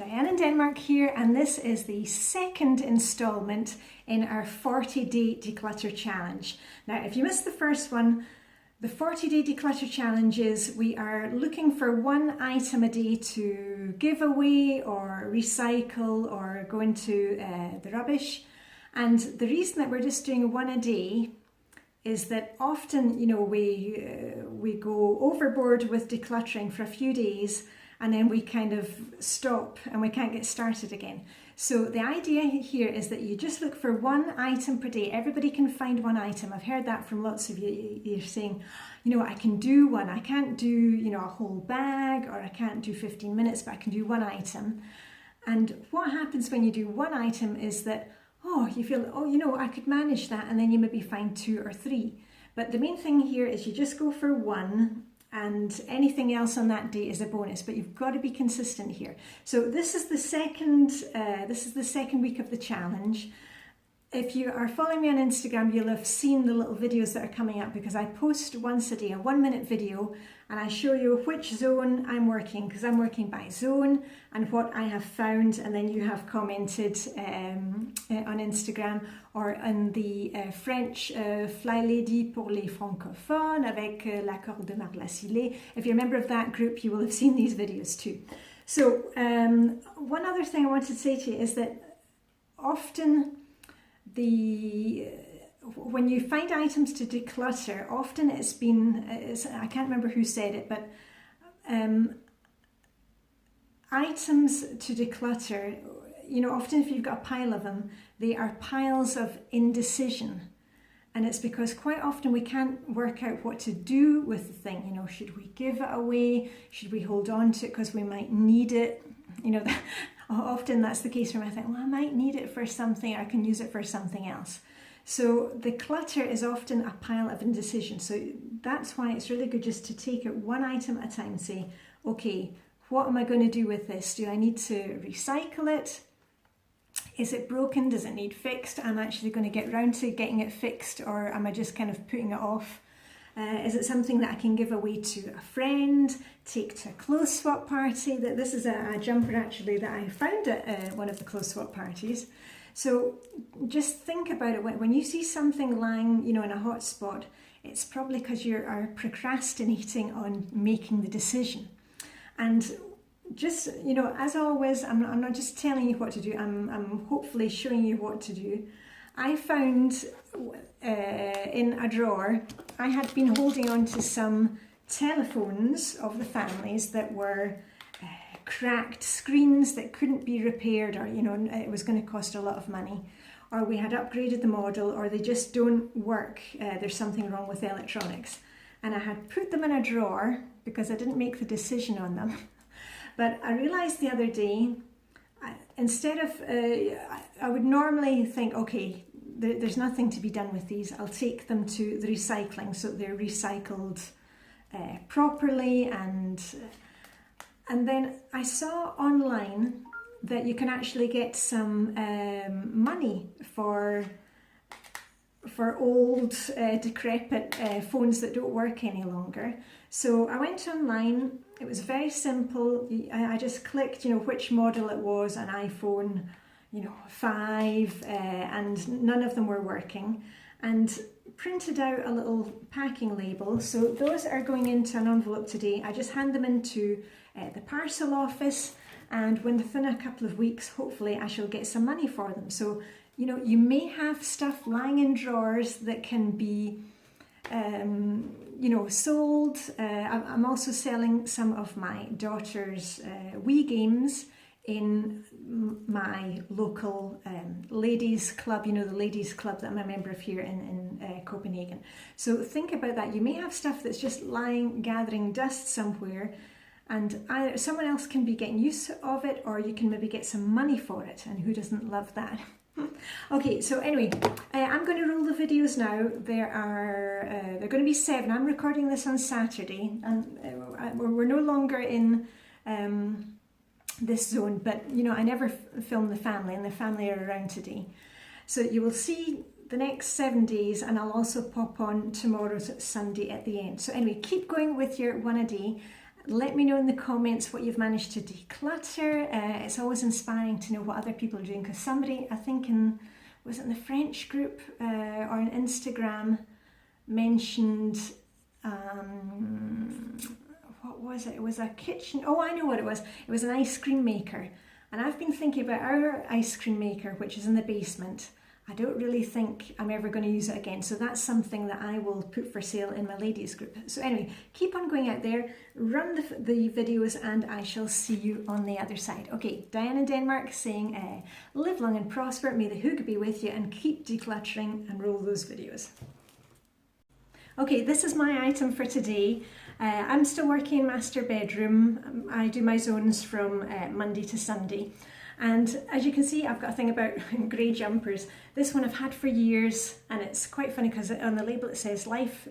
Diane in Denmark here, and this is the second installment in our 40-day declutter challenge. Now, if you missed the first one, the 40-day declutter challenge is we are looking for one item a day to give away or recycle or go into the rubbish. And the reason that we're just doing one a day is that often, you know, we go overboard with decluttering for a few days and then we kind of stop and we can't get started again. So the idea here is that you just look for one item per day. Everybody can find one item. I've heard that from lots of you. You're saying, you know, I can do one. I can't do, you know, a whole bag, or I can't do 15 minutes, but I can do one item. And what happens when you do one item is that, oh, you feel, oh, you know, I could manage that, and then you maybe find 2 or 3. But the main thing here is you just go for one, and anything else on that day is a bonus, but you've got to be consistent here. So this is the second week of the challenge. If you are following me on Instagram, you'll have seen the little videos that are coming up, because I post once a day a 1-minute video and I show you which zone I'm working, because I'm working by zone, and what I have found, and then you have commented on Instagram or on the French Flylady pour les francophones avec l'accord de Marla-Sillet. If you're a member of that group, you will have seen these videos too. So one other thing I wanted to say to you is that often when you find items to declutter, often I can't remember who said it, but items to declutter, you know, often if you've got a pile of them, they are piles of indecision. And it's because quite often we can't work out what to do with the thing. You know, should we give it away? Should we hold on to it because we might need it? You know, often that's the case where I think, well, I might need it for something, or I can use it for something else. So the clutter is often a pile of indecision. So that's why it's really good just to take it one item at a time and say, okay, what am I going to do with this? Do I need to recycle it? Is it broken? Does it need fixed? I'm actually going to get round to getting it fixed, or am I just kind of putting it off? Is it something that I can give away to a friend, take to a clothes swap party? This is a jumper actually that I found at one of the clothes swap parties. So just think about it. When you see something lying, you know, in a hot spot, it's probably because you are procrastinating on making the decision. And just, you know, as always, I'm not just telling you what to do, I'm hopefully showing you what to do. I found in a drawer, I had been holding on to some telephones of the families that were cracked screens that couldn't be repaired, or, you know, it was going to cost a lot of money, or we had upgraded the model, or they just don't work, there's something wrong with the electronics. And I had put them in a drawer because I didn't make the decision on them. But I realized the other day, instead of, I would normally think, okay, there's nothing to be done with these. I'll take them to the recycling so they're recycled properly. And then I saw online that you can actually get some money for old decrepit phones that don't work any longer. So I went online. It was very simple. I just clicked, you know, which model it was, an iPhone, you know, 5, and none of them were working, and printed out a little packing label. So those are going into an envelope today. I just hand them into the parcel office, and within a couple of weeks, hopefully I shall get some money for them. So, you know, you may have stuff lying in drawers that can be you know, sold. I'm also selling some of my daughter's Wii games in my local ladies club, you know, the ladies club that I'm a member of here in Copenhagen. So think about that. You may have stuff that's just lying, gathering dust somewhere, and either someone else can be getting use of it, or you can maybe get some money for it, and who doesn't love that? Okay, so anyway, I'm going to roll the videos now. They're going to be 7. I'm recording this on Saturday, and we're no longer in this zone, but you know, I never film the family, and the family are around today. So you will see the next 7 days, and I'll also pop on tomorrow's Sunday at the end. So anyway, keep going with your one a day. Let me know in the comments what you've managed to declutter. It's always inspiring to know what other people are doing, because somebody, I think was it in the French group or on Instagram, mentioned, what was it? It was a kitchen, oh I know what it was. It was an ice cream maker. And I've been thinking about our ice cream maker, which is in the basement. I don't really think I'm ever going to use it again. So that's something that I will put for sale in my ladies group. So anyway, keep on going out there, run the videos, and I shall see you on the other side. Okay, Diane in Denmark saying, live long and prosper, may the hook be with you, and keep decluttering and roll those videos. Okay, this is my item for today. I'm still working in master bedroom. I do my zones from Monday to Sunday. And as you can see, I've got a thing about grey jumpers. This one I've had for years, and it's quite funny because on the label it says, life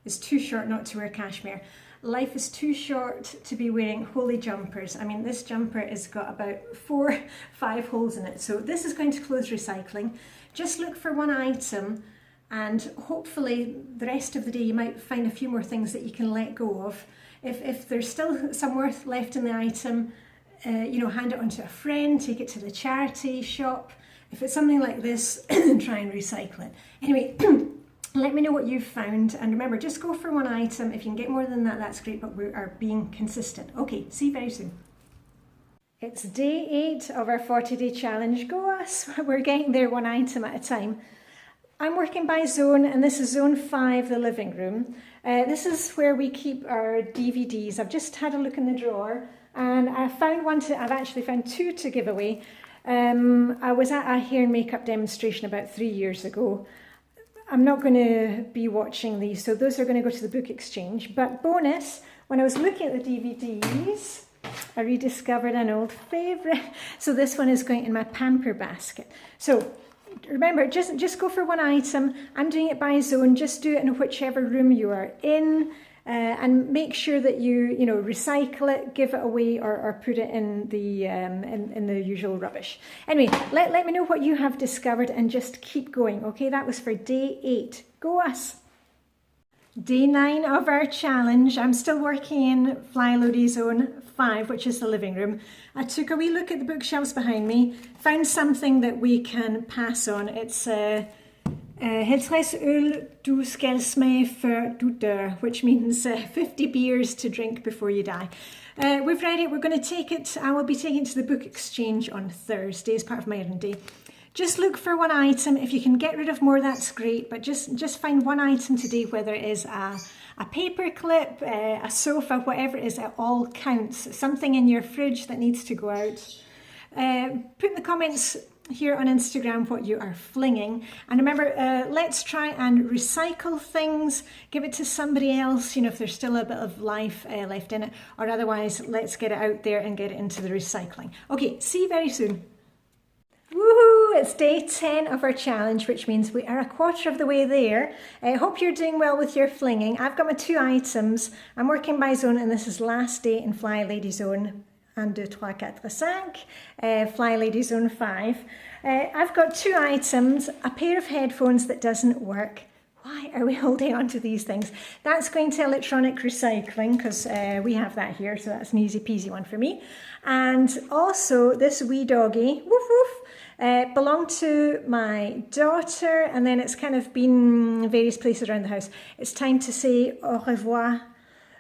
is too short not to wear cashmere. Life is too short to be wearing holey jumpers. I mean, this jumper has got about 4-5 holes in it. So this is going to close recycling. Just look for one item, and hopefully the rest of the day you might find a few more things that you can let go of. If there's still some worth left in the item, you know, hand it on to a friend, take it to the charity shop. If it's something like this, try and recycle it. Anyway, let me know what you've found, and remember, just go for one item. If you can get more than that, that's great, but we are being consistent. Okay, see you very soon. It's day 8 of our 40-day challenge. Go us! We're getting there one item at a time. I'm working by zone, and this is zone 5, the living room. This is where we keep our DVDs. I've just had a look in the drawer, and I found I've actually found 2 to give away. I was at a hair and makeup demonstration about 3 years ago. I'm not going to be watching these, so those are going to go to the book exchange. But bonus, when I was looking at the DVDs, I rediscovered an old favourite. So this one is going in my pamper basket. So remember, just go for one item. I'm doing it by zone. Just do it in whichever room you are in. And make sure that you recycle it, give it away, or put it in the usual rubbish. Anyway, let me know what you have discovered, and just keep going. Okay, that was for day 8. Go us! Day 9 of our challenge. I'm still working in Flylady Zone 5, which is the living room. I took a wee look at the bookshelves behind me, found something that we can pass on. It's 50 øl du skal smage før du dør, which means 50 beers to drink before you die. We've read it. We're going to take it. I will be taking it to the book exchange on Thursday as part of my errand day. Just look for one item. If you can get rid of more, that's great. But just find one item today, whether it is a paper clip, a sofa, whatever it is, it all counts. Something in your fridge that needs to go out. Put in the comments here on Instagram what you are flinging, and remember, let's try and recycle things, give it to somebody else, if there's still a bit of life left in it, or otherwise let's get it out there and get it into the recycling. Okay, see you very soon. Woohoo! It's day 10 of our challenge, which means we are a quarter of the way there. I hope you're doing well with your flinging. I've got my 2 items. I'm working by zone, and this is last day in Flylady Zone. 1, 2, 3, 4, 5, Flylady Zone 5. I've got 2 items, a pair of headphones that doesn't work. Why are we holding on to these things? That's going to electronic recycling, because we have that here, so that's an easy peasy one for me. And also this wee doggy, woof woof, belonged to my daughter, and then it's kind of been various places around the house. It's time to say au revoir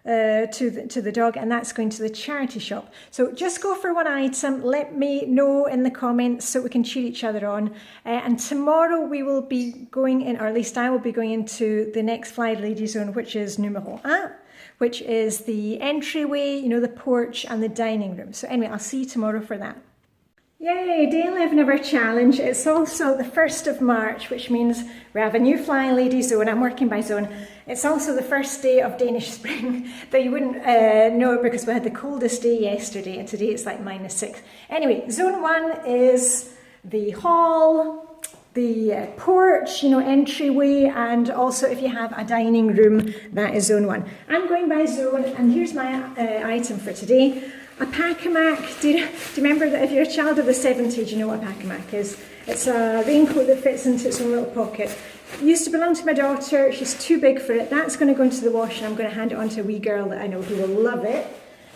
to the dog, and that's going to the charity shop. So just go for one item. Let me know in the comments so we can cheer each other on. And tomorrow we will be going in, or at least I will be going into the next Flylady Zone, which is numéro 1, which is the entryway, the porch and the dining room. So anyway, I'll see you tomorrow for that. Yay, day 11 of our challenge. It's also the 1st of March, which means we have a new Flylady Zone. I'm working by zone. It's also the first day of Danish spring, though you wouldn't know it because we had the coldest day yesterday, and today it's like -6. Anyway, zone 1 is the hall, the porch, entryway, and also if you have a dining room, that is zone 1. I'm going by zone, and here's my item for today. A pack-a-mac. Do you remember that if you're a child of the 70s, you know what a pack-a-mac is? It's a raincoat that fits into its own little pocket. It used to belong to my daughter. She's too big for it. That's going to go into the wash, and I'm going to hand it on to a wee girl that I know who will love it.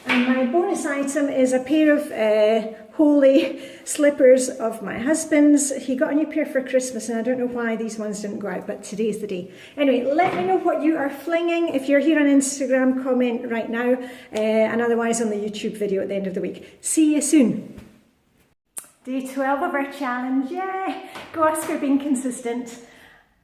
And my bonus item is a pair of holy slippers of my husband's. He got a new pair for Christmas and I don't know why these ones didn't go out, but today's the day. Anyway, let me know what you are flinging. If you're here on Instagram, comment right now, and otherwise on the YouTube video at the end of the week. See you soon. Day 12 of our challenge. Yay! Go us for being consistent.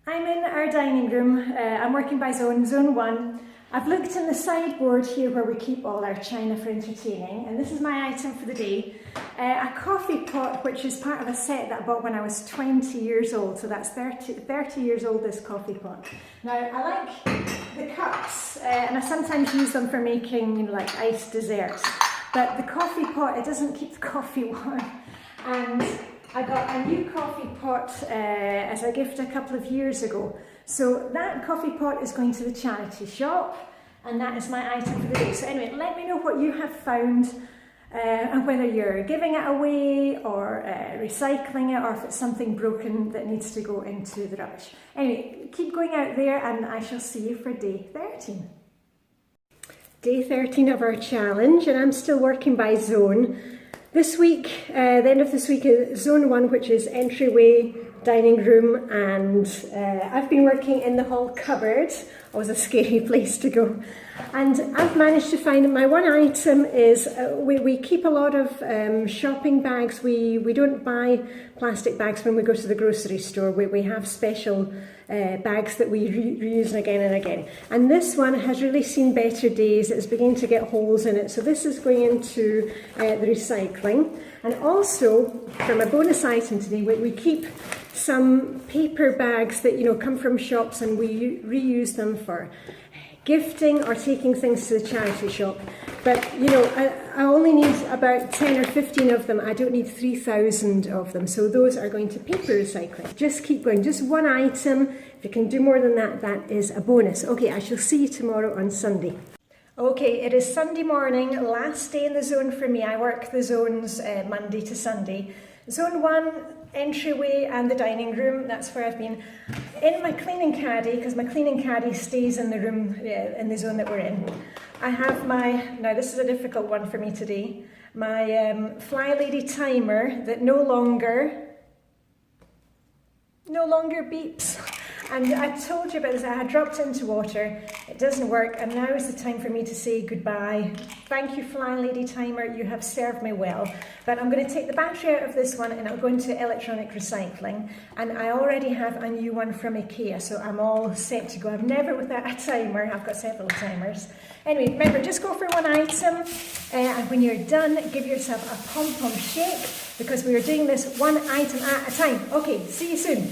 I'm in our dining room. I'm working by zone, zone 1. I've looked in the sideboard here where we keep all our china for entertaining, and this is my item for the day. A coffee pot, which is part of a set that I bought when I was 20 years old, so that's 30 years old, this coffee pot. Now, I like the cups, and I sometimes use them for making like iced desserts, but the coffee pot, it doesn't keep the coffee warm. And I got a new coffee pot as a gift a couple of years ago. So that coffee pot is going to the charity shop, and that is my item for the day. So anyway, let me know what you have found, and whether you're giving it away or recycling it, or if it's something broken that needs to go into the rubbish. Anyway, keep going out there and I shall see you for day 13. Day 13 of our challenge, and I'm still working by zone. This week, the end of this week is zone 1, which is entryway, dining room, and I've been working in the hall cupboard. Always a scary place to go. And I've managed to find my one item is, we keep a lot of shopping bags. We don't buy plastic bags when we go to the grocery store. We have special bags that we reuse again and again. And this one has really seen better days. It's beginning to get holes in it. So this is going into the recycling. And also, from a bonus item today, we keep some paper bags that come from shops, and we reuse them for gifting or taking things to the charity shop. But I only need about 10 or 15 of them. I don't need 3,000 of them. So those are going to paper recycling. Just keep going. Just one item. If you can do more than that, that is a bonus. Okay, I shall see you tomorrow on Sunday. Okay, it is Sunday morning, last day in the zone for me. I work the zones Monday to Sunday. Zone 1, entryway and the dining room, that's where I've been. In my cleaning caddy, because my cleaning caddy stays in the room, in the zone that we're in, I have now this is a difficult one for me today, my Flylady timer that no longer beeps. And I told you about this, I had dropped into water, it doesn't work, and now is the time for me to say goodbye. Thank you, Flylady timer, you have served me well. But I'm going to take the battery out of this one and I'll go into electronic recycling. And I already have a new one from IKEA, so I'm all set to go. I've never without a timer, I've got several timers. Anyway, remember, just go for one item, and when you're done, give yourself a pom-pom shake, because we are doing this one item at a time. Okay, see you soon.